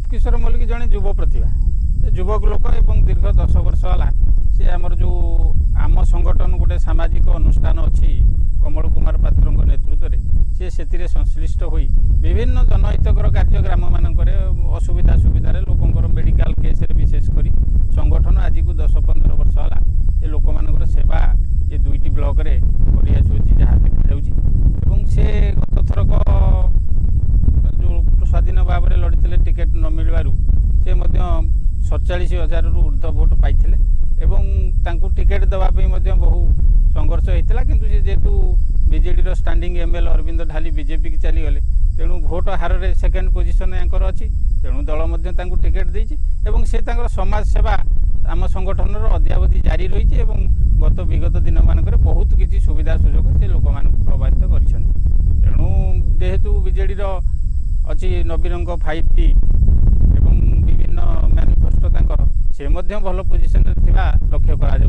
रूपकिशोर मल्लिक जड़े युव प्रतिभा युवक लोक एवं दीर्घ 10 वर्ष है सी आमर जो आम संगठन गोटे सामाजिक अनुष्ठान अच्छी कमल कुमार पात्र नेतृत्व में से संश्लिष्ट हो विभिन्न जनहितकर कार्य ग्राम मानक असुविधा सुविधा लोकंर मेडिकल केस विशेषकर संगठन आज को 10-15 वर्ष है लोक मान सेवा ये दुईटी ब्लॉक रे जहाँ देखा से गत थरक जो स्वाधीन भाव में लड़ी टिकेट न मिलू से 47,000 रु ऊर्ध्व भोट पाई टिकेट देवाई बहु संघर्ष होता किंतु जेहेतु बीजेडी स्टैंडिंग एमएल अरविंद ढाली बीजेपी की चलीगले तेणु भोट हार में सेकेंड पोजिशन यांकर अच्छी तेणु दल टिकेट देती से समाज सेवा आम संगठन अद्यावधि जारी रही गत विगत दिन मानक बहुत किसी सुविधा सुजोग से लोक मान प्रभावित करेणु जेहेतु बीजेडी अच्छी नवीन 5T एवं विभिन्न मैनिफेस्टो से भल पोजिशन लक्ष्य करा।